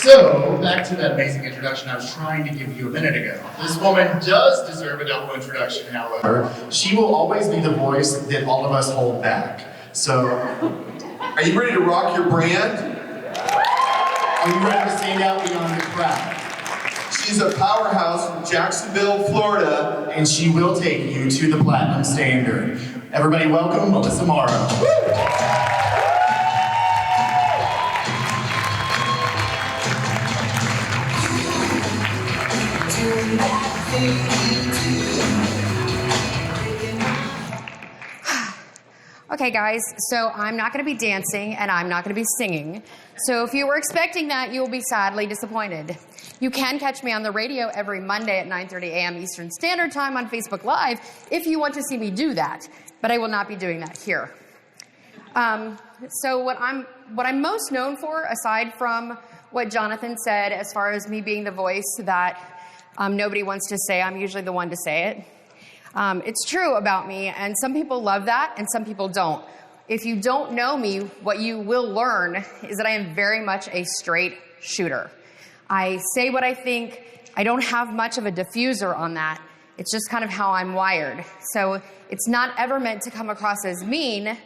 So, back to that amazing introduction I was trying to give you a minute ago. This woman does deserve a double introduction, however. She will always be the voice that all of us hold back. So, are you ready to rock your brand? Are you ready to stand out beyond the crowd? She's a powerhouse from Jacksonville, Florida. And she will take you to the platinum standard. Everybody welcome Melissa Marro. Okay guys, so I'm not going to be dancing and I'm not going to be singing. So if you were expecting that, you will be sadly disappointed. You can catch me on the radio every Monday at 9:30 a.m. Eastern Standard Time on Facebook Live if you want to see me do that, but I will not be doing that here. So what I'm most known for, aside from what Jonathan said as far as me being the voice that nobody wants to say, I'm usually the one to say it. It's true about me, and some people love that, and some people don't. If you don't know me, what you will learn is that I am very much a straight shooter. I say what I think. I don't have much of a diffuser on that. It's just kind of how I'm wired. So it's not ever meant to come across as mean.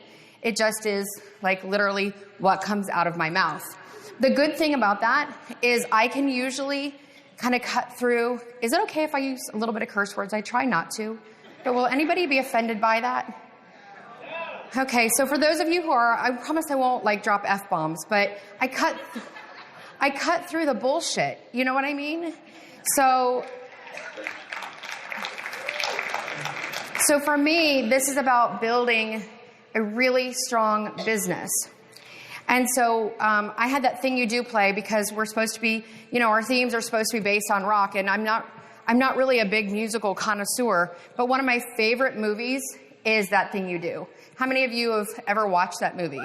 It just is like literally what comes out of my mouth. The good thing about that is I can usually kind of cut through. Is it okay if I use a little bit of curse words? I try not to. But will anybody be offended by that? Okay, so for those of you who are, I promise I won't like drop F-bombs, but I cut through the bullshit. You know what I mean? So for me, this is about building a really strong business. And so I had that Thing You Do play because we're supposed to be, our themes are supposed to be based on rock, and I'm not really a big musical connoisseur, but one of my favorite movies is That Thing You Do. How many of you have ever watched that movie?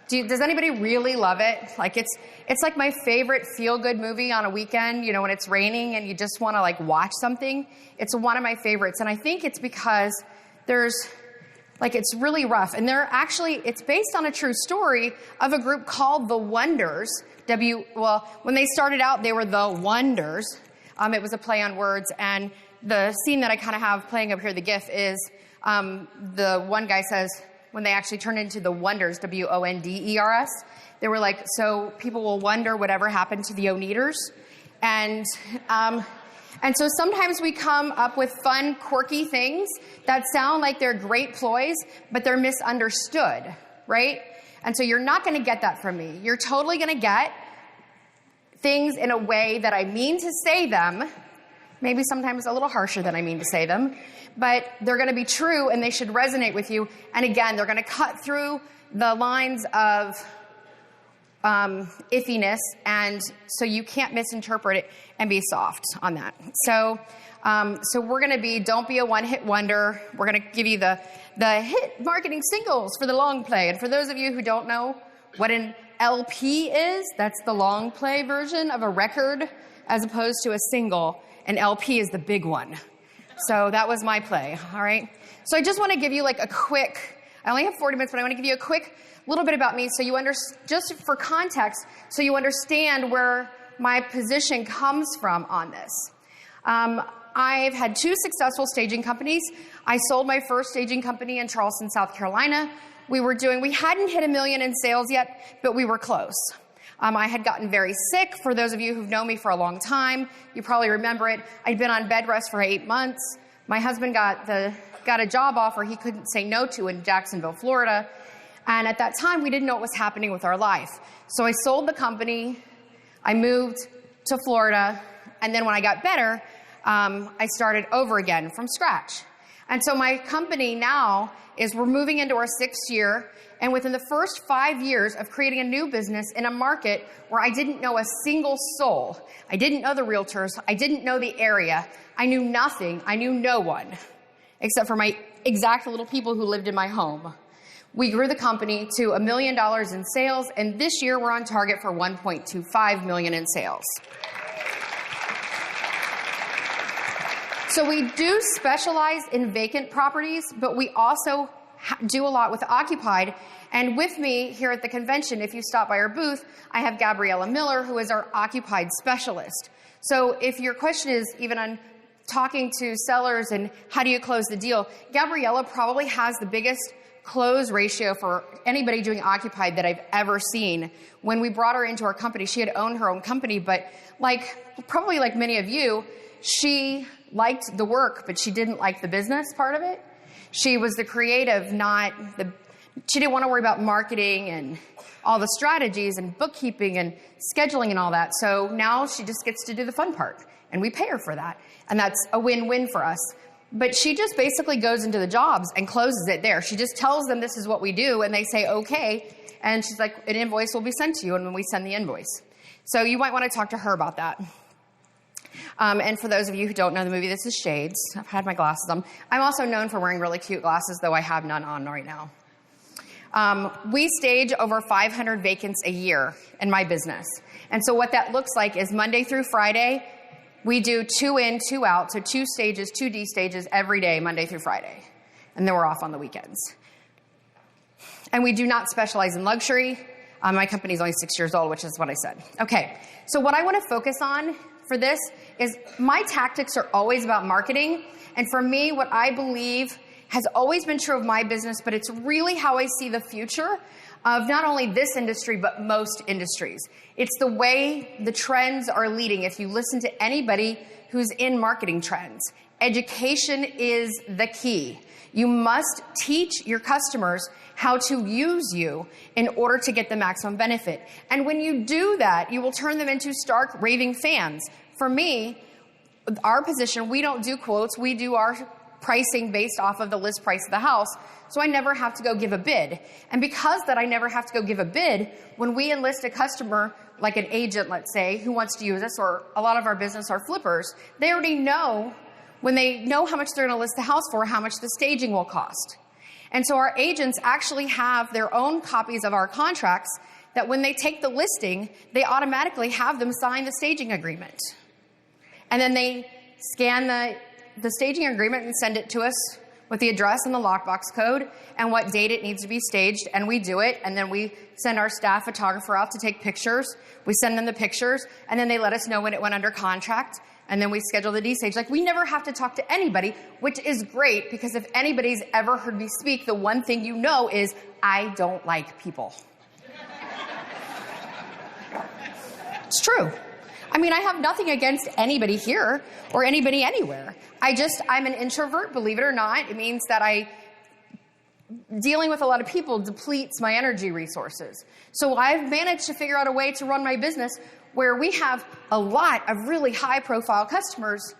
Does anybody really love it? Like it's like my favorite feel-good movie on a weekend, when it's raining and you just want to like watch something. It's one of my favorites, and I think it's because it's really rough. And it's based on a true story of a group called The Wonders. When they started out, they were The Wonders. It was a play on words. And the scene that I kind of have playing up here, the GIF, is the one guy says, when they actually turned into The Wonders, W-O-N-D-E-R-S, they were like, so people will wonder whatever happened to the Oneaters. And so sometimes we come up with fun, quirky things that sound like they're great ploys, but they're misunderstood, right? And so you're not going to get that from me. You're totally going to get things in a way that I mean to say them, maybe sometimes a little harsher than I mean to say them, but they're going to be true and they should resonate with you. And again, they're going to cut through the lines of iffiness, and so you can't misinterpret it and be soft on that. So we're going to be, don't be a one-hit wonder. We're going to give you the hit marketing singles for the long play. And for those of you who don't know what an LP is, that's the long play version of a record as opposed to a single. An LP is the big one. So that was my play, all right? So I just want to give you like a quick, I only have 40 minutes, but I want to give you a quick little bit about me so you just for context, so you understand where my position comes from on this. I've had 2 successful staging companies. I sold my first staging company in Charleston, South Carolina. We hadn't hit $1 million in sales yet, but we were close. I had gotten very sick. For those of you who've known me for a long time, you probably remember it. I'd been on bed rest for 8 months. My husband got a job offer he couldn't say no to in Jacksonville, Florida. And at that time, we didn't know what was happening with our life. So I sold the company. I moved to Florida. And then when I got better, I started over again from scratch. And so my company now we're moving into our 6th year. And within the first 5 years of creating a new business in a market where I didn't know a single soul, I didn't know the realtors, I didn't know the area, I knew nothing, I knew no one, except for my exact little people who lived in my home. We grew the company to $1 million in sales, and this year we're on target for $1.25 million in sales. So we do specialize in vacant properties, but we also do a lot with occupied. And with me here at the convention, if you stop by our booth, I have Gabriella Miller, who is our occupied specialist. So if your question is even on talking to sellers and how do you close the deal, Gabriella probably has the biggest close ratio for anybody doing occupied that I've ever seen. When we brought her into our company, she had owned her own company, but probably like many of you, she liked the work, but she didn't like the business part of it. She was the creative, she didn't want to worry about marketing and all the strategies and bookkeeping and scheduling and all that. So now she just gets to do the fun part, and we pay her for that. And that's a win-win for us. But she just basically goes into the jobs and closes it there. She just tells them this is what we do, and they say, okay. And she's like, an invoice will be sent to you, and when we send the invoice. So you might want to talk to her about that. And for those of you who don't know the movie, this is Shades. I've had my glasses on. I'm also known for wearing really cute glasses, though I have none on right now. We stage over 500 vacants a year in my business. And so what that looks like is Monday through Friday, we do 2 in, 2 out, so 2 stages, 2 destages every day, Monday through Friday. And then we're off on the weekends. And we do not specialize in luxury. My company's only 6 years old, which is what I said. Okay, so what I want to focus on for this is my tactics are always about marketing. And for me, what I believe has always been true of my business, but it's really how I see the future of not only this industry, but most industries. It's the way the trends are leading. If you listen to anybody who's in marketing trends, education is the key. You must teach your customers how to use you in order to get the maximum benefit. And when you do that, you will turn them into stark raving fans. For me, our position, we don't do quotes. We do our pricing based off of the list price of the house. So I never have to go give a bid. And because that I never have to go give a bid, when we enlist a customer, like an agent, let's say, who wants to use us, or a lot of our business are flippers, they already know, when they know how much they're going to list the house for, how much the staging will cost. And so our agents actually have their own copies of our contracts that when they take the listing, they automatically have them sign the staging agreement. And then they scan the staging agreement and send it to us with the address and the lockbox code and what date it needs to be staged, and we do it, and then we send our staff photographer out to take pictures. We send them the pictures, and then they let us know when it went under contract, and then we schedule the D-stage. Like, we never have to talk to anybody, which is great, because if anybody's ever heard me speak, the one thing you know is I don't like people. It's true. I mean, I have nothing against anybody here or anybody anywhere. I'm an introvert, believe it or not. It means that dealing with a lot of people depletes my energy resources. So I've managed to figure out a way to run my business where we have a lot of really high-profile customers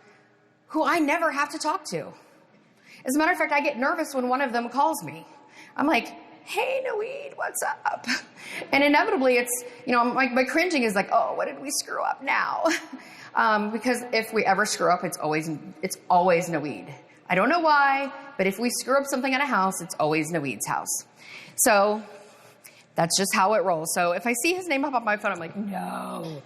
who I never have to talk to. As a matter of fact, I get nervous when one of them calls me. I'm like, hey, Noeed, what's up? And inevitably, it's, my cringing is like, oh, what did we screw up now? Because if we ever screw up, it's always Noeed. I don't know why, but if we screw up something at a house, it's always Noeed's house. So that's just how it rolls. So if I see his name pop up on my phone, I'm like, no.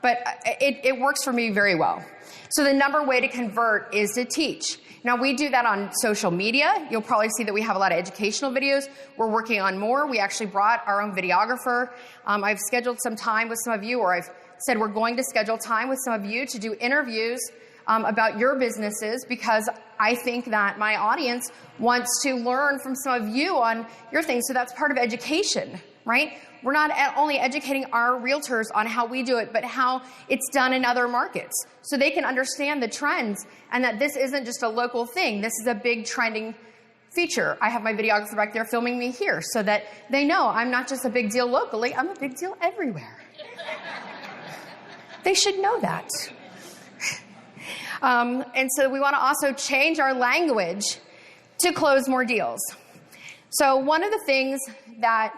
But it works for me very well. So the number way to convert is to teach. Now, we do that on social media. You'll probably see that we have a lot of educational videos. We're working on more. We actually brought our own videographer. I've scheduled some time with some of you, or I've said we're going to schedule time with some of you to do interviews about your businesses, because I think that my audience wants to learn from some of you on your things. So that's part of education, right? We're not only educating our realtors on how we do it, but how it's done in other markets, so they can understand the trends and that this isn't just a local thing. This is a big trending feature. I have my videographer back there filming me here so that they know I'm not just a big deal locally, I'm a big deal everywhere. They should know that. And so we want to also change our language to close more deals. So one of the things that,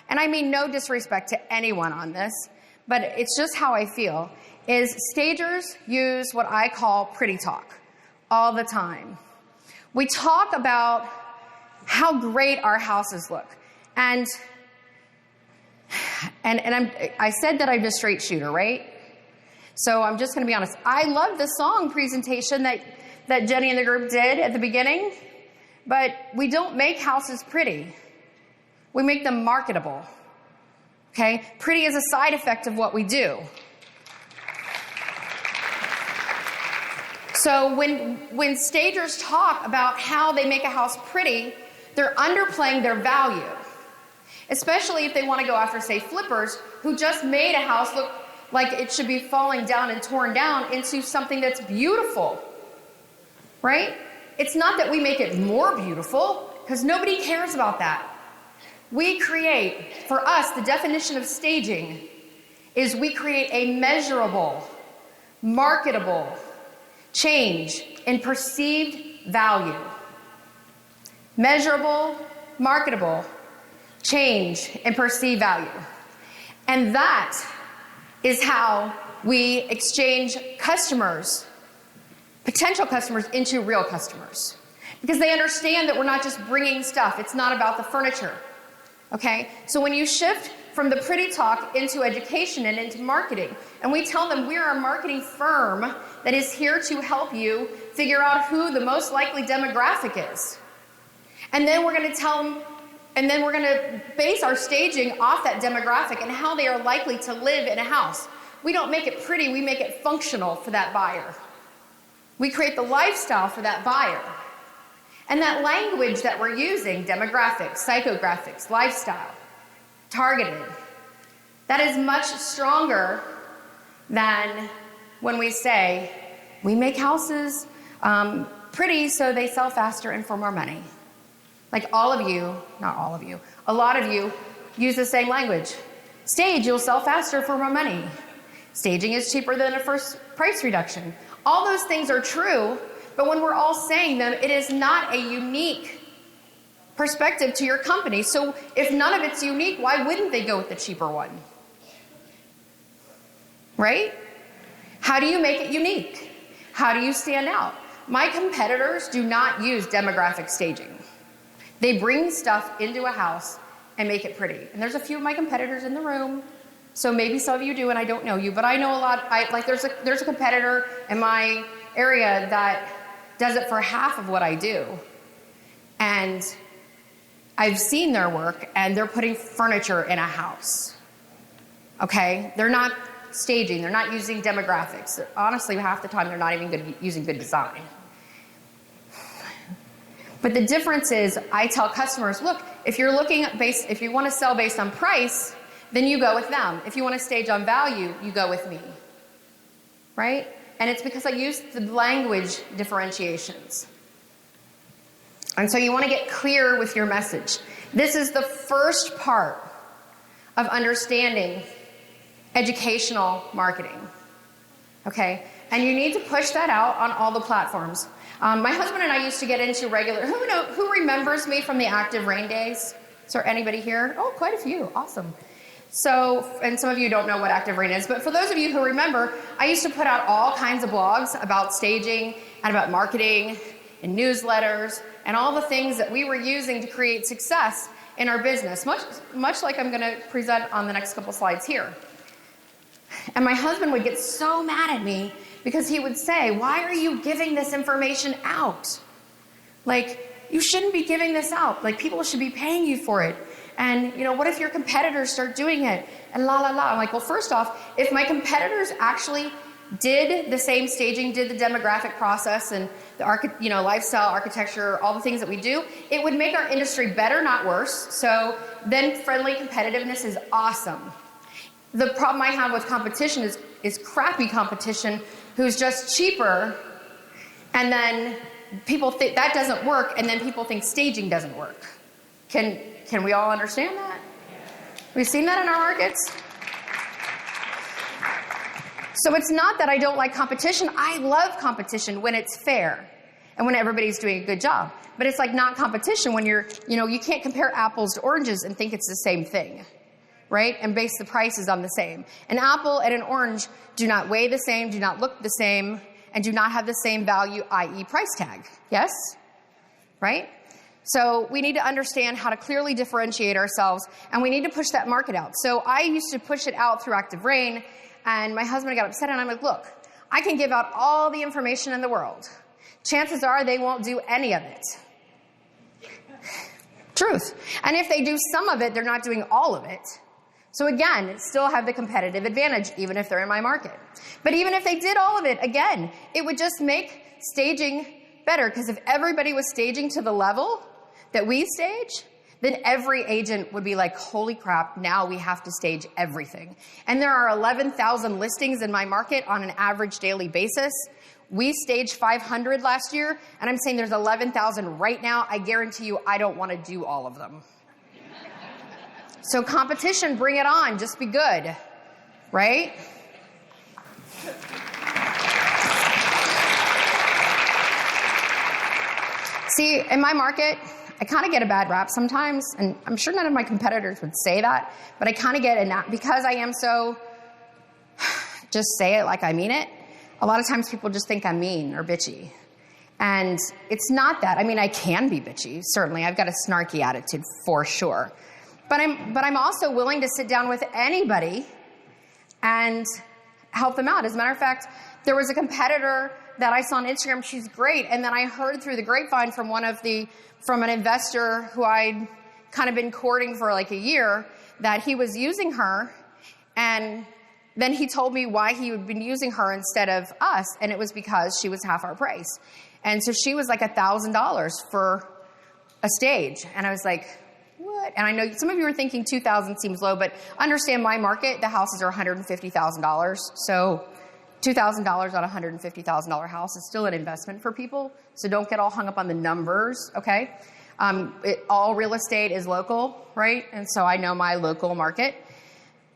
and I mean no disrespect to anyone on this, but it's just how I feel, is stagers use what I call pretty talk all the time. We talk about how great our houses look. And I said that I'm a straight shooter, right? So I'm just going to be honest. I love the song presentation that Jenny and the group did at the beginning, but we don't make houses pretty. We make them marketable. Okay? Pretty is a side effect of what we do. So when stagers talk about how they make a house pretty, they're underplaying their value. Especially if they want to go after, say, flippers who just made a house look like it should be falling down and torn down into something that's beautiful. Right? It's not that we make it more beautiful, because nobody cares about that. We create, for us, the definition of staging is we create a measurable, marketable change in perceived value. Measurable, marketable change in perceived value. And that is how we exchange customers, potential customers, into real customers. Because they understand that we're not just bringing stuff. It's not about the furniture. Okay? So when you shift from the pretty talk into education and into marketing, and we tell them we are a marketing firm that is here to help you figure out who the most likely demographic is. And then we're going to tell them, and then we're going to base our staging off that demographic and how they are likely to live in a house. We don't make it pretty, we make it functional for that buyer. We create the lifestyle for that buyer. And that language that we're using, demographics, psychographics, lifestyle, targeted, that is much stronger than when we say, we make houses pretty so they sell faster and for more money. Like all of you, not all of you, a lot of you use the same language. Stage, you'll sell faster for more money. Staging is cheaper than a first price reduction. All those things are true, but when we're all saying them, it is not a unique perspective to your company. So if none of it's unique, why wouldn't they go with the cheaper one? Right? How do you make it unique? How do you stand out? My competitors do not use demographic staging. They bring stuff into a house and make it pretty. And there's a few of my competitors in the room, so maybe some of you do and I don't know you, but I know a lot. There's a competitor in my area that does it for half of what I do. And I've seen their work, and they're putting furniture in a house. Okay? They're not staging. They're not using demographics. Honestly, half the time, they're not even using good design. But the difference is, I tell customers, look, if you want to sell based on price, then you go with them. If you want to stage on value, you go with me. Right? And it's because I use the language differentiations. And so you want to get clear with your message. This is the first part of understanding educational marketing. Okay? And you need to push that out on all the platforms. My husband and I used to get into regular, who remembers me from the Active Rain days? Is there anybody here? Oh, quite a few. Awesome. So, and some of you don't know what Active Rain is, but for those of you who remember, I used to put out all kinds of blogs about staging and about marketing and newsletters and all the things that we were using to create success in our business, much like I'm going to present on the next couple slides here. And my husband would get so mad at me because he would say, why are you giving this information out? Like, you shouldn't be giving this out. Like, people should be paying you for it. And, what if your competitors start doing it? And la, la, la. I'm like, well, first off, if my competitors actually did the same staging, did the demographic process and the lifestyle, architecture, all the things that we do, it would make our industry better, not worse. So then friendly competitiveness is awesome. The problem I have with competition is crappy competition who's just cheaper, and then people think that doesn't work, and then people think staging doesn't work. Can we all understand that? We've seen that in our markets. So it's not that I don't like competition. I love competition when it's fair and when everybody's doing a good job. But it's like not competition when you can't compare apples to oranges and think it's the same thing, right? And base the prices on the same. An apple and an orange do not weigh the same, do not look the same, and do not have the same value, i.e. price tag. Yes? Right? So we need to understand how to clearly differentiate ourselves, and we need to push that market out. So I used to push it out through Active Rain, and my husband got upset, and I'm like, look, I can give out all the information in the world. Chances are they won't do any of it. Truth. And if they do some of it, they're not doing all of it. So again, still have the competitive advantage, even if they're in my market. But even if they did all of it, again, it would just make staging better, because if everybody was staging to the level that we stage, then every agent would be like, holy crap, now we have to stage everything. And there are 11,000 listings in my market on an average daily basis. We staged 500 last year, and I'm saying there's 11,000 right now. I guarantee you I don't want to do all of them. So competition, bring it on. Just be good, right? See, in my market, I kind of get a bad rap sometimes, and I'm sure none of my competitors would say that, but I kind of get a, because I am so, just say it like I mean it, a lot of times people just think I'm mean or bitchy. And it's not that. I mean, I can be bitchy, certainly. I've got a snarky attitude for sure. But I'm also willing to sit down with anybody and help them out. As a matter of fact, there was a competitor that I saw on Instagram. She's great. And then I heard through the grapevine from from an investor who I'd kind of been courting for like a year that he was using her. And then he told me why he had been using her instead of us. And it was because she was half our price. And so she was like $1,000 for a stage. And I was like, what? And I know some of you are thinking $2,000 seems low, but understand my market, the houses are $150,000. So $2,000 on a $150,000 house is still an investment for people. So don't get all hung up on the numbers, okay? All real estate is local, right? And so I know my local market.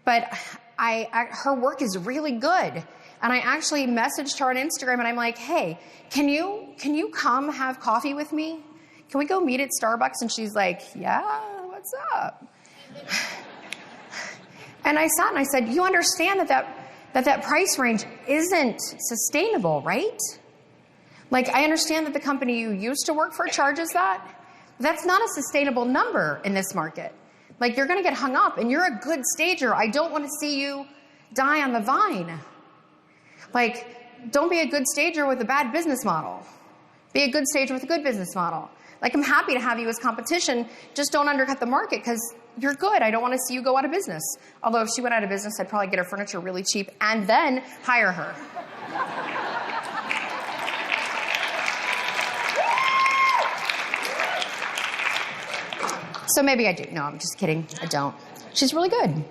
But her work is really good. And I actually messaged her on Instagram and I'm like, hey, can you come have coffee with me? Can we go meet at Starbucks? And she's like, yeah, what's up? And I sat and I said, you understand that price range isn't sustainable, right? Like, I understand that the company you used to work for charges that. That's not a sustainable number in this market. Like, you're going to get hung up, and you're a good stager. I don't want to see you die on the vine. Like, don't be a good stager with a bad business model. Be a good stager with a good business model. Like, I'm happy to have you as competition. Just don't undercut the market because you're good. I don't want to see you go out of business. Although if she went out of business, I'd probably get her furniture really cheap and then hire her. So maybe I do. No, I'm just kidding. I don't. She's really good.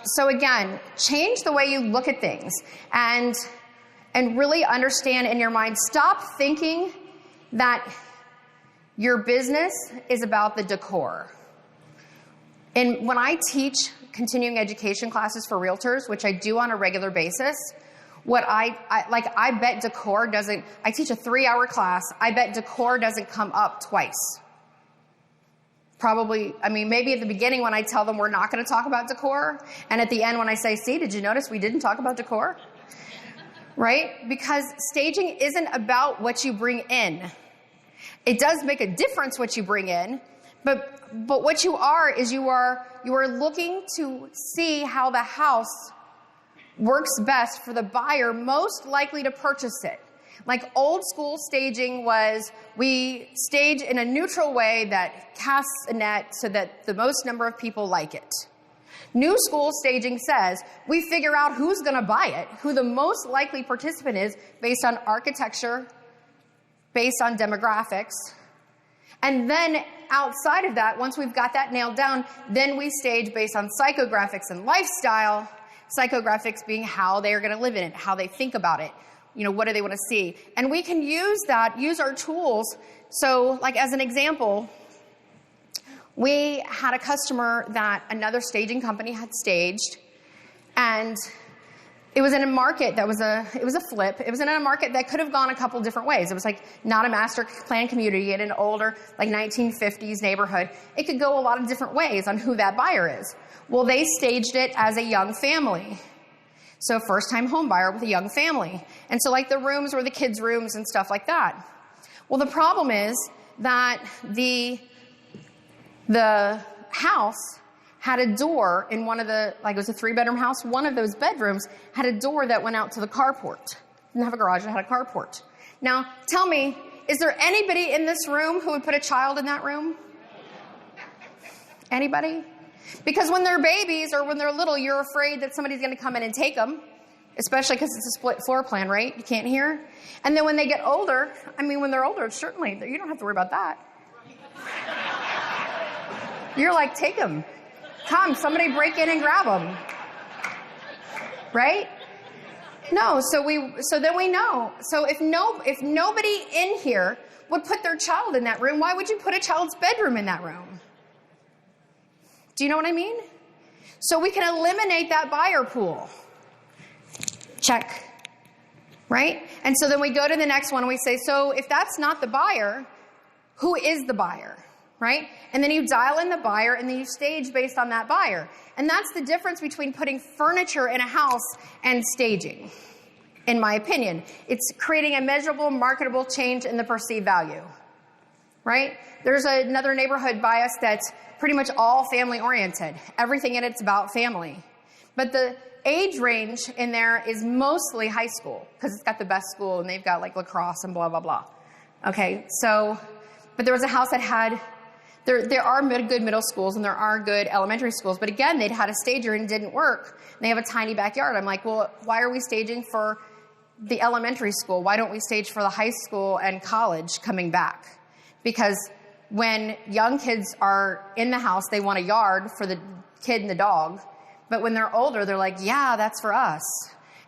So again, change the way you look at things and really understand in your mind. Stop thinking that your business is about the decor. And when I teach continuing education classes for realtors, which I do on a regular basis, I bet decor doesn't, I teach a 3-hour class, I bet decor doesn't come up twice. Probably, I mean, maybe at the beginning when I tell them we're not going to talk about decor, and at the end when I say, see, did you notice we didn't talk about decor? Right? Because staging isn't about what you bring in. It does make a difference what you bring in, but what you are is you are looking to see how the house works best for the buyer most likely to purchase it. Like old school staging was, we stage in a neutral way that casts a net so that the most number of people like it. New school staging says, we figure out who's going to buy it, who the most likely participant is based on architecture, based on demographics. And then outside of that, once we've got that nailed down, then we stage based on psychographics and lifestyle. Psychographics being how they are going to live in it, how they think about it. You know, what do they want to see? And we can use that, use our tools. So, like as an example, we had a customer that another staging company had staged, and it was in a market that it was a flip. It was in a market that could have gone a couple different ways. It was like not a master plan community in an older, like 1950s neighborhood. It could go a lot of different ways on who that buyer is. Well, they staged it as a young family. So first-time home buyer with a young family. And so like the rooms were the kids' rooms and stuff like that. Well, the problem is that the house had a door in one of the, like it was a 3-bedroom house, one of those bedrooms had a door that went out to the carport. Didn't have a garage, it had a carport. Now, tell me, is there anybody in this room who would put a child in that room? Anybody? Because when they're babies or when they're little, you're afraid that somebody's going to come in and take them, especially because it's a split floor plan, right? You can't hear. And then when they get older, when they're older, certainly, you don't have to worry about that. You're like, take them. Come, somebody break in and grab them. Right? No, so then we know. So if nobody in here would put their child in that room, why would you put a child's bedroom in that room? Do you know what I mean? So we can eliminate that buyer pool. Check. Right? And so then we go to the next one and we say, so if that's not the buyer, who is the buyer? Right? And then you dial in the buyer and then you stage based on that buyer. And that's the difference between putting furniture in a house and staging, in my opinion. It's creating a measurable, marketable change in the perceived value. Right? There's another neighborhood by us that's pretty much all family oriented. Everything in it's about family. But the age range in there is mostly high school because it's got the best school and they've got like lacrosse and blah, blah, blah. Okay, so, but there was a house that had, there are good middle schools and there are good elementary schools, but again, they'd had a stager and it didn't work. They have a tiny backyard. I'm like, well, why are we staging for the elementary school? Why don't we stage for the high school and college coming back? Because when young kids are in the house, they want a yard for the kid and the dog. But when they're older, they're like, yeah, that's for us.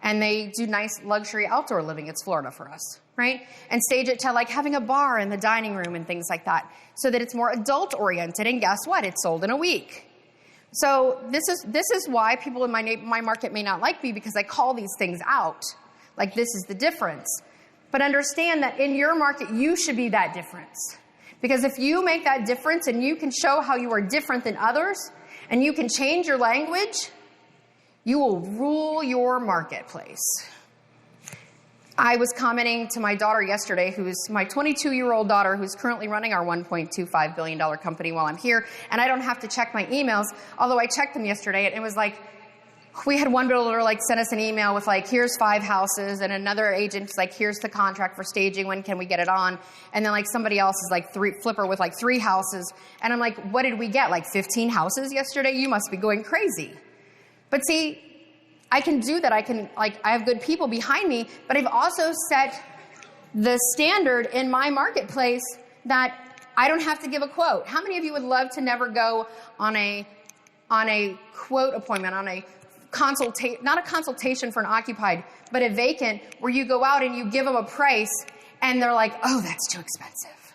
And they do nice luxury outdoor living. It's Florida for us, right? And stage it to like having a bar in the dining room and things like that so that it's more adult oriented. And guess what? It's sold in a week. So this is why people in my market may not like me, because I call these things out. Like, this is the difference. But understand that in your market, you should be that difference. Because if you make that difference and you can show how you are different than others and you can change your language, you will rule your marketplace. I was commenting to my daughter yesterday, who's my 22-year-old daughter, who's currently running our $1.25 billion company while I'm here, and I don't have to check my emails, although I checked them yesterday, and it was like, we had one builder like send us an email with like, here's 5 houses, and another agent's like, here's the contract for staging, when can we get it on? And then like somebody else is like flipper with like 3 houses. And I'm like, what did we get? Like 15 houses yesterday? You must be going crazy. But see, I can do that. I have good people behind me, but I've also set the standard in my marketplace that I don't have to give a quote. How many of you would love to never go on a quote appointment, on a not a consultation for an occupied, but a vacant, where you go out and you give them a price and they're like, oh, that's too expensive.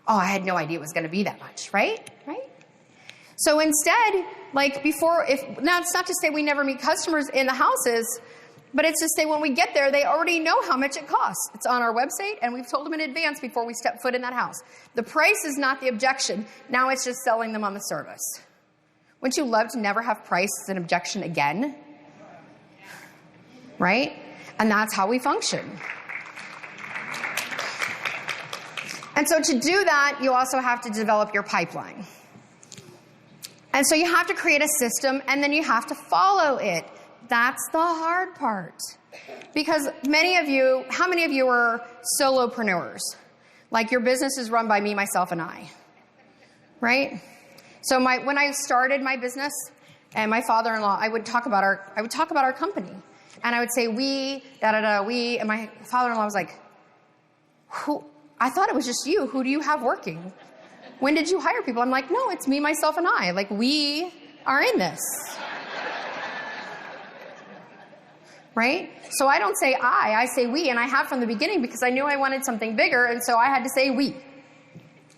Oh, I had no idea it was going to be that much, right? Right? So instead, like before, now it's not to say we never meet customers in the houses, but it's to say when we get there, they already know how much it costs. It's on our website, and we've told them in advance before we step foot in that house. The price is not the objection. Now it's just selling them on the service. Wouldn't you love to never have price as an objection again? Right? And that's how we function. And so to do that, you also have to develop your pipeline. And so you have to create a system, and then you have to follow it. That's the hard part. Because how many of you are solopreneurs? Like your business is run by me, myself, and I. Right? So when I started my business, and my father-in-law, I would talk about our company, and I would say we, we, and my father-in-law was like, "Who? I thought it was just you. Who do you have working? When did you hire people?" I'm like, "No, it's me, myself, and I. Like, we are in this." Right? So I don't say I say we, and I have from the beginning because I knew I wanted something bigger, and so I had to say we.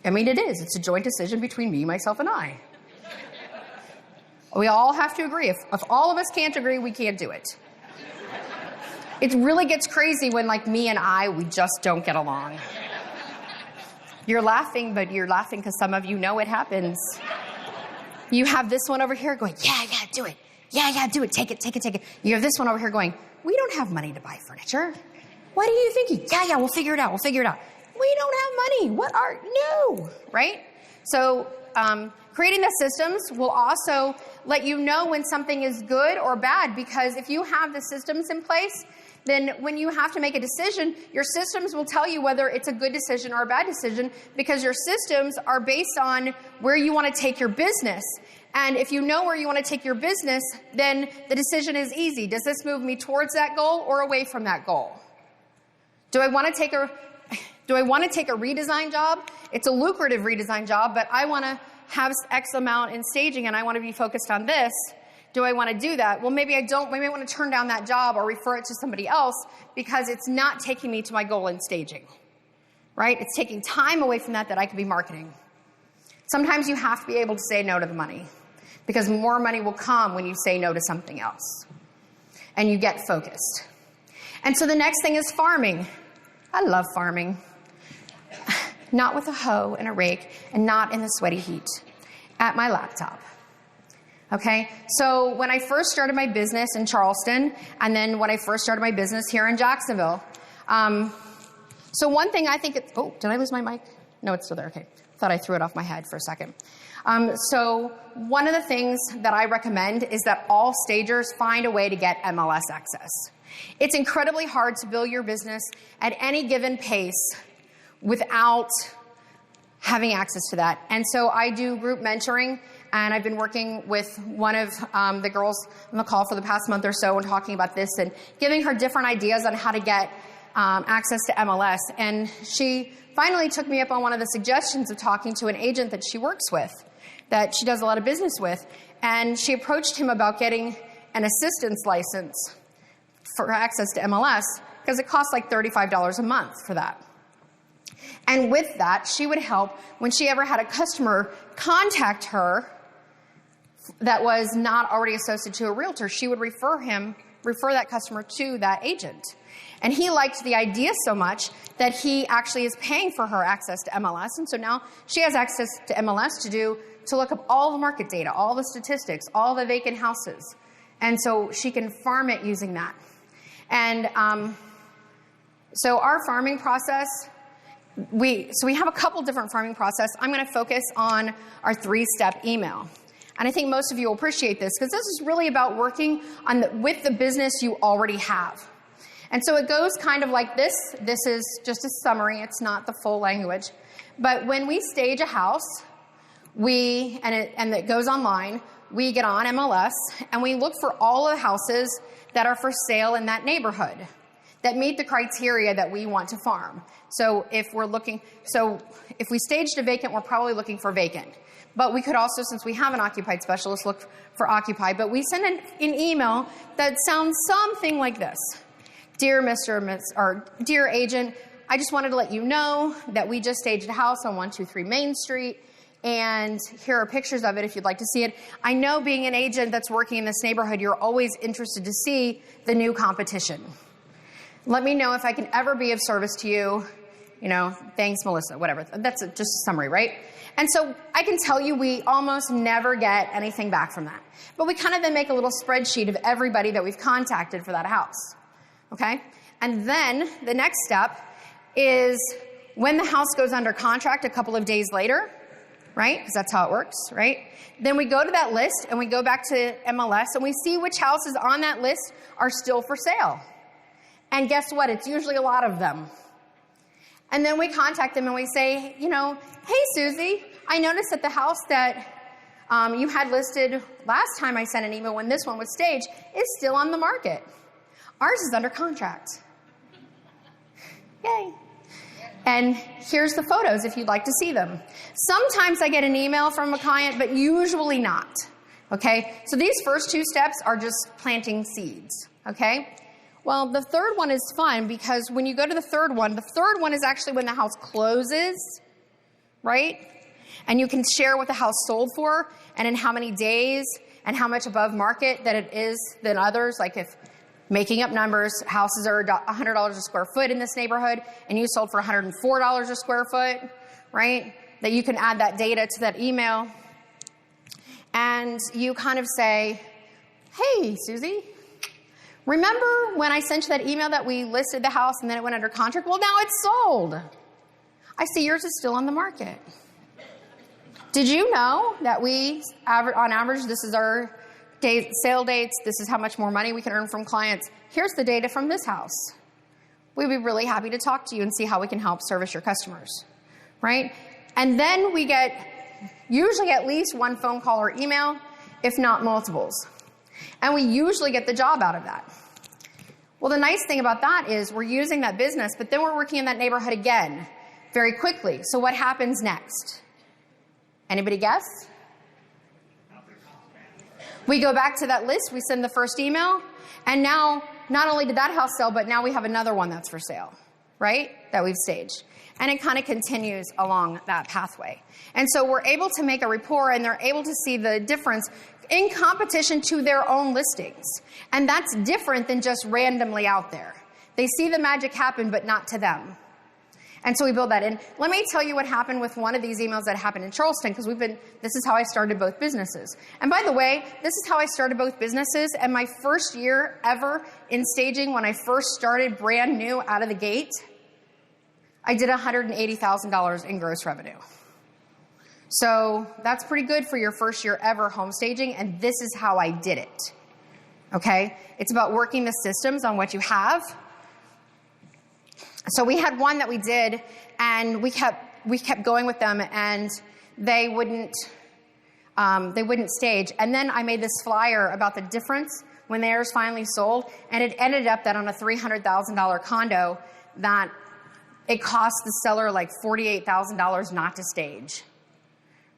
I mean, it is. It's a joint decision between me, myself, and I. We all have to agree. If all of us can't agree, we can't do it. It really gets crazy when, like, me and we just don't get along. You're laughing, but you're laughing because some of you know it happens. You have this one over here going, yeah, do it. Yeah, do it. Take it. You have this one over here going, we don't have money to buy furniture. What are you thinking? Yeah, we'll figure it out. We don't have money. No, right? So creating the systems will also let you know when something is good or bad, because if you have the systems in place, then when you have to make a decision, your systems will tell you whether it's a good decision or a bad decision, because your systems are based on where you want to take your business. And if you know where you want to take your business, then the decision is easy. Does this move me towards that goal or away from that goal? Do I want to take a redesign job? It's a lucrative redesign job, but I want to have X amount in staging and I want to be focused on this. Do I want to do that? Well, maybe I don't. Maybe I want to turn down that job or refer it to somebody else because it's not taking me to my goal in staging, right? It's taking time away from that I could be marketing. Sometimes you have to be able to say no to the money because more money will come when you say no to something else and you get focused. And so the next thing is farming. I love farming. Not with a hoe and a rake and not in the sweaty heat at my laptop. Okay, so when I first started my business in Charleston, and then when I first started my business here in Jacksonville, so one thing I think, oh, did I lose my mic? No, it's still there, okay. Thought I threw it off my head for a second. So one of the things that I recommend is that all stagers find a way to get MLS access. It's incredibly hard to build your business at any given pace without having access to that. And so I do group mentoring, and I've been working with one of the girls on the call for the past month or so and talking about this and giving her different ideas on how to get access to MLS. And she finally took me up on one of the suggestions of talking to an agent that she works with, that she does a lot of business with. And she approached him about getting an assistance license for access to MLS because it costs like $35 a month for that. And with that, she would help when she ever had a customer contact her that was not already associated to a realtor. She would refer that customer to that agent. And he liked the idea so much that he actually is paying for her access to MLS. And so now she has access to MLS to look up all the market data, all the statistics, all the vacant houses. And so she can farm it using that. And so our farming process, we have a couple different farming process. I'm going to focus on our 3-step email. And I think most of you will appreciate this because this is really about working with the business you already have. And so it goes kind of like this. This is just a summary. It's not the full language. But when we stage a house, and it goes online, we get on MLS and we look for all of the houses that are for sale in that neighborhood that meet the criteria that we want to farm. So if we staged a vacant, we're probably looking for vacant. But we could also, since we have an occupied specialist, look for occupied. But we send an email that sounds something like this. Dear Mr. and Ms., or Dear Agent, I just wanted to let you know that we just staged a house on 123 Main Street, and here are pictures of it if you'd like to see it. I know being an agent that's working in this neighborhood, you're always interested to see the new competition. Let me know if I can ever be of service to you. You know, thanks, Melissa, whatever. That's just a summary, right? And so I can tell you we almost never get anything back from that. But we kind of then make a little spreadsheet of everybody that we've contacted for that house, okay? And then the next step is when the house goes under contract a couple of days later, right? Because that's how it works, right? Then we go to that list and we go back to MLS and we see which houses on that list are still for sale. And guess what? It's usually a lot of them. And then we contact them and we say, you know, hey, Susie, I noticed that the house that you had listed last time I sent an email when this one was staged is still on the market. Ours is under contract. Yay. And here's the photos if you'd like to see them. Sometimes I get an email from a client, but usually not. Okay? So these first 2 steps are just planting seeds. Okay? Well, the third one is fun because when you go to the third one is actually when the house closes, right? And you can share what the house sold for and in how many days and how much above market that it is than others. Like if, making up numbers, houses are $100 a square foot in this neighborhood and you sold for $104 a square foot, right? That you can add that data to that email. And you kind of say, hey, Susie, remember when I sent you that email that we listed the house and then it went under contract? Well, now it's sold. I see yours is still on the market. Did you know that we, on average, this is our sale dates. This is how much more money we can earn from clients. Here's the data from this house. We'd be really happy to talk to you and see how we can help service your customers, right? And then we get usually at least one phone call or email, if not multiples. And we usually get the job out of that. Well, the nice thing about that is we're using that business, but then we're working in that neighborhood again very quickly. So what happens next? Anybody guess? We go back to that list, we send the first email, and now not only did that house sell, but now we have another one that's for sale, right? That we've staged. And it kind of continues along that pathway. And so we're able to make a rapport, and they're able to see the difference in competition to their own listings. And that's different than just randomly out there. They see the magic happen, but not to them. And so we build that in. Let me tell you what happened with one of these emails that happened in Charleston, because this is how I started both businesses. And by the way, this is how I started both businesses. And my first year ever in staging, when I first started brand new out of the gate, I did $180,000 in gross revenue. So that's pretty good for your first year ever home staging, and this is how I did it. Okay? It's about working the systems on what you have. So we had one that we did, and we kept going with them, and they wouldn't stage. And then I made this flyer about the difference when theirs finally sold, and it ended up that on a $300,000 condo that it cost the seller like $48,000 not to stage,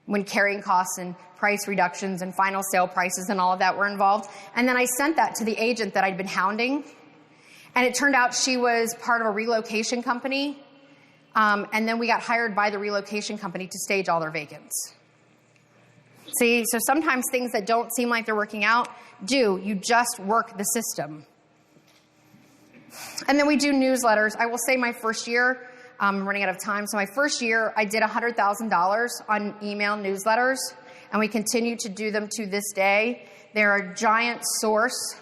when carrying costs and price reductions and final sale prices and all of that were involved. And then I sent that to the agent that I'd been hounding. And it turned out she was part of a relocation company. And then we got hired by the relocation company to stage all their vacants. See, so sometimes things that don't seem like they're working out do. You just work the system. And then we do newsletters. I will say my first year, I'm running out of time. So my first year, I did $100,000 on email newsletters. And we continue to do them to this day. They're a giant source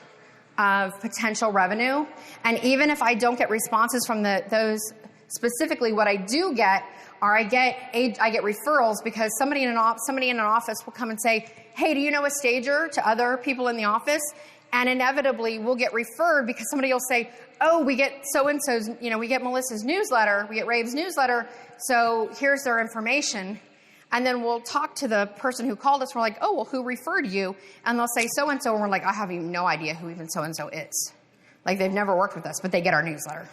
of potential revenue. And even if I don't get responses from those specifically, what I do get are I get referrals, because somebody in an office will come and say, hey, do you know a stager, to other people in the office? And inevitably we'll get referred because somebody will say, oh, we get so-and-so's, we get Melissa's newsletter, we get Rave's newsletter, so here's their information. And then we'll talk to the person who called us. We're like, oh, well, who referred you? And they'll say so-and-so. And we're like, I have even no idea who even so-and-so is. Like, they've never worked with us, but they get our newsletter.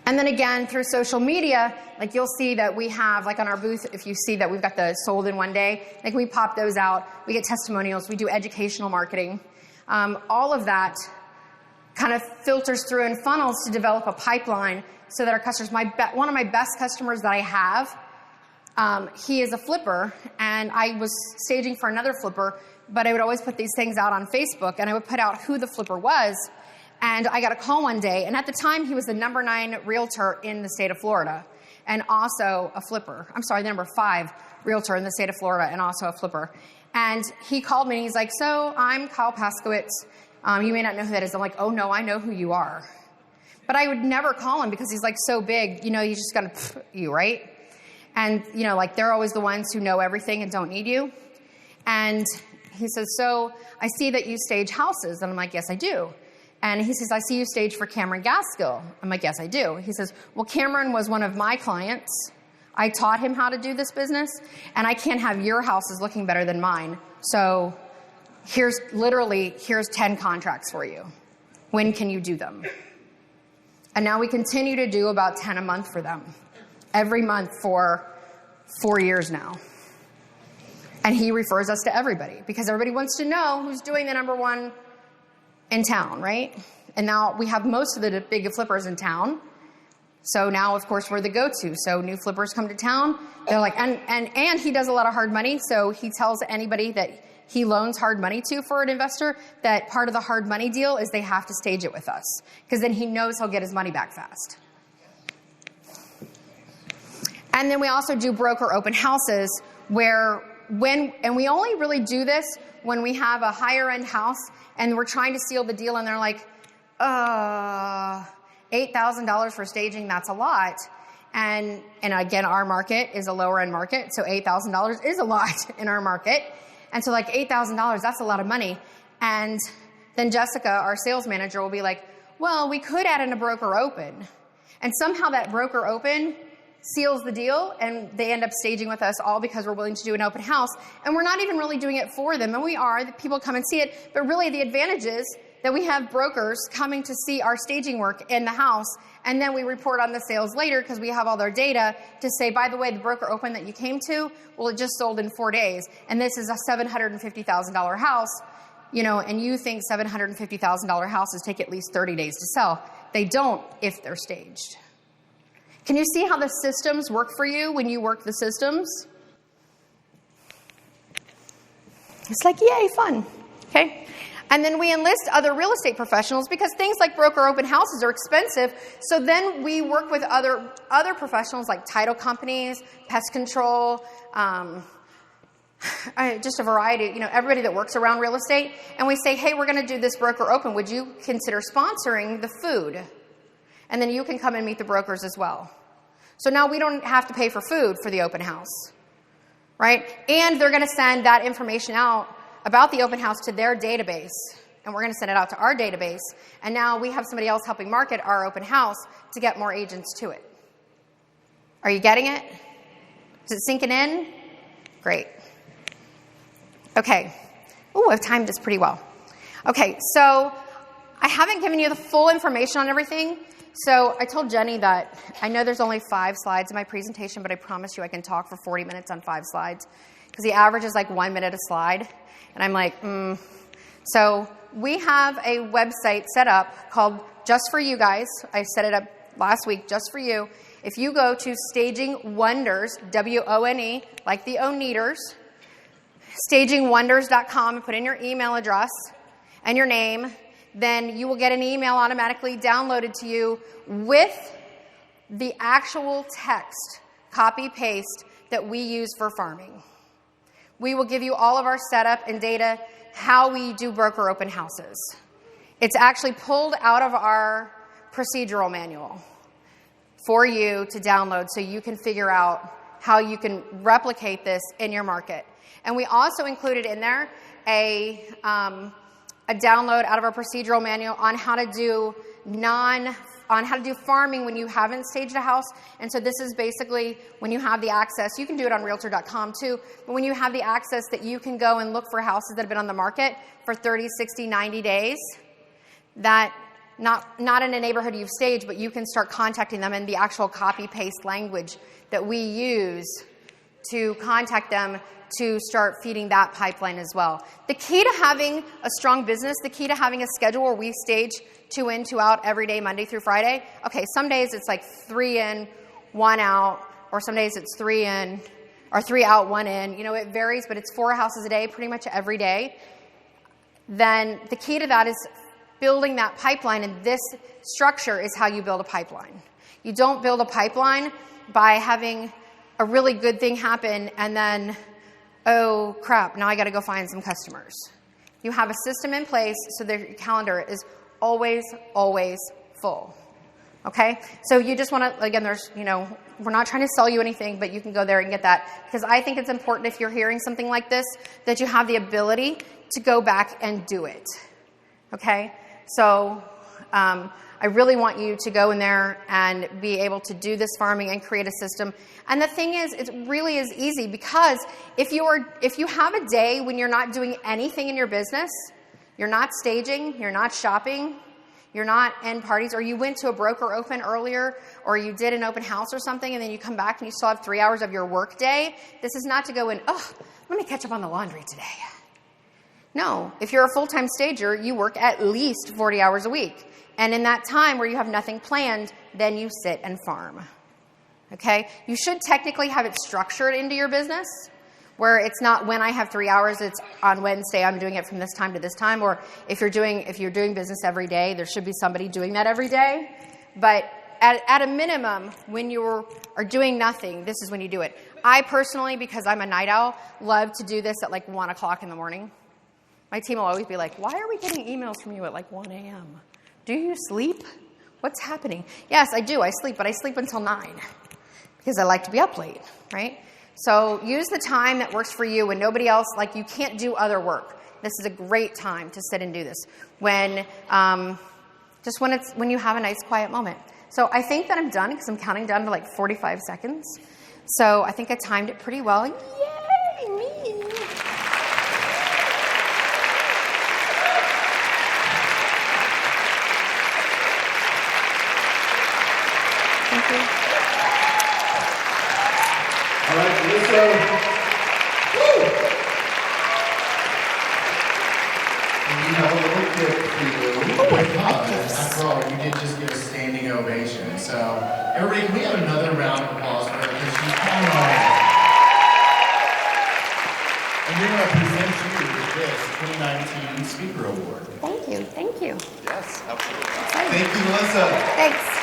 And then again, through social media, like you'll see that we have, like on our booth, if you see that we've got the sold in one day, like we pop those out. We get testimonials. We do educational marketing. All of that kind of filters through and funnels to develop a pipeline so that our customers, one of my best customers that I have, he is a flipper, and I was staging for another flipper, but I would always put these things out on Facebook, and I would put out who the flipper was, and I got a call one day, and at the time he was the number 9 realtor in the state of Florida, and also a flipper. I'm sorry, the number 5 realtor in the state of Florida, and also a flipper. And he called me, and he's like, so I'm Kyle Paskowitz. You may not know who that is. I'm like, oh no, I know who you are. But I would never call him because he's like so big, he's just gonna you, right? And, like they're always the ones who know everything and don't need you. And he says, so I see that you stage houses. And I'm like, yes, I do. And he says, I see you stage for Cameron Gaskill. I'm like, yes, I do. He says, well, Cameron was one of my clients. I taught him how to do this business, and I can't have your houses looking better than mine. So here's 10 contracts for you. When can you do them? And now we continue to do about 10 a month for them. Every month for 4 years now. And he refers us to everybody because everybody wants to know who's doing the number 1 in town, right? And now we have most of the big flippers in town. So now, of course, we're the go-to. So new flippers come to town. They're like, and he does a lot of hard money. So he tells anybody that he loans hard money to for an investor that part of the hard money deal is they have to stage it with us, because then he knows he'll get his money back fast. And then we also do broker open houses and we only really do this when we have a higher end house and we're trying to seal the deal and they're like, $8,000 for staging, that's a lot. And again, our market is a lower end market, so $8,000 is a lot in our market. And so like $8,000, that's a lot of money. And then Jessica, our sales manager, will be like, well, we could add in a broker open. And somehow that broker open seals the deal, and they end up staging with us all because we're willing to do an open house. And we're not even really doing it for them. And we are. The people come and see it. But really the advantage is that we have brokers coming to see our staging work in the house. And then we report on the sales later because we have all their data to say, by the way, the broker open that you came to, well, it just sold in 4 days. And this is a $750,000 house, you know, and you think $750,000 houses take at least 30 days to sell. They don't if they're staged. Can you see how the systems work for you when you work the systems? It's like, yay, fun. Okay? And then we enlist other real estate professionals because things like broker open houses are expensive. So then we work with other professionals like title companies, pest control, just a variety, you know, everybody that works around real estate. And we say, hey, we're going to do this broker open. Would you consider sponsoring the food? And then you can come and meet the brokers as well. So now we don't have to pay for food for the open house, right? And they're going to send that information out about the open house to their database. And we're going to send it out to our database. And now we have somebody else helping market our open house to get more agents to it. Are you getting it? Is it sinking in? Great. Okay. Ooh, I've timed this pretty well. Okay, so I haven't given you the full information on everything. So I told Jenny that I know there's only 5 slides in my presentation, but I promise you I can talk for 40 minutes on 5 slides because the average is like 1 minute a slide. And I'm like, So we have a website set up called Just For You Guys. I set it up last week, Just For You. If you go to Staging Wonders, W-O-N-E, like the Oneaters, stagingwonders.com, and put in your email address and your name, then you will get an email automatically downloaded to you with the actual text, copy-paste, that we use for farming. We will give you all of our setup and data, how we do broker open houses. It's actually pulled out of our procedural manual for you to download so you can figure out how you can replicate this in your market. And we also included in there a download out of our procedural manual on how to do farming when you haven't staged a house. And so this is basically when you have the access. You can do it on realtor.com too. But when you have the access that you can go and look for houses that have been on the market for 30, 60, 90 days, that not in a neighborhood you've staged, but you can start contacting them in the actual copy-paste language that we use to contact them to start feeding that pipeline as well. The key to having a strong business, the key to having a schedule where we stage 2 in, 2 out every day, Monday through Friday. Okay, some days it's like 3 in, 1 out, or some days it's 3 in, or 3 out, 1 in. You know, it varies, but it's 4 houses a day pretty much every day. Then the key to that is building that pipeline, and this structure is how you build a pipeline. You don't build a pipeline by having a really good thing happen and then, oh crap, now I got to go find some customers. You have a system in place so that your calendar is always, always full. Okay? So you just want to, again, we're not trying to sell you anything, but you can go there and get that. Because I think it's important if you're hearing something like this, that you have the ability to go back and do it. Okay? So I really want you to go in there and be able to do this farming and create a system. And the thing is, it really is easy because if you have a day when you're not doing anything in your business, you're not staging, you're not shopping, you're not in parties, or you went to a broker open earlier, or you did an open house or something, and then you come back and you still have 3 hours of your work day, this is not to go in, let me catch up on the laundry today. No, if you're a full-time stager, you work at least 40 hours a week. And in that time where you have nothing planned, then you sit and farm. Okay? You should technically have it structured into your business, where it's not when I have 3 hours, it's on Wednesday, I'm doing it from this time to this time. Or if you're doing business every day, there should be somebody doing that every day. But at a minimum, when you are doing nothing, this is when you do it. I personally, because I'm a night owl, love to do this at like 1 o'clock in the morning. My team will always be like, why are we getting emails from you at like 1 a.m.? Do you sleep? What's happening? Yes, I do. I sleep, but I sleep until 9 because I like to be up late, right? So use the time that works for you when nobody else, like you can't do other work. This is a great time to sit and do this when, just when you have a nice quiet moment. So I think that I'm done because I'm counting down to like 45 seconds. So I think I timed it pretty well. Yay, me! Thank you. All right, Melissa. Woo! And you have a little gift for you because, after all, you did just get a standing ovation. So, everybody, can we have another round of applause for her because she's on our way. And we're going to present you with this 2019 Speaker Award. Thank you. Thank you. Yes, absolutely. Excited. Thank you, Melissa. Thanks.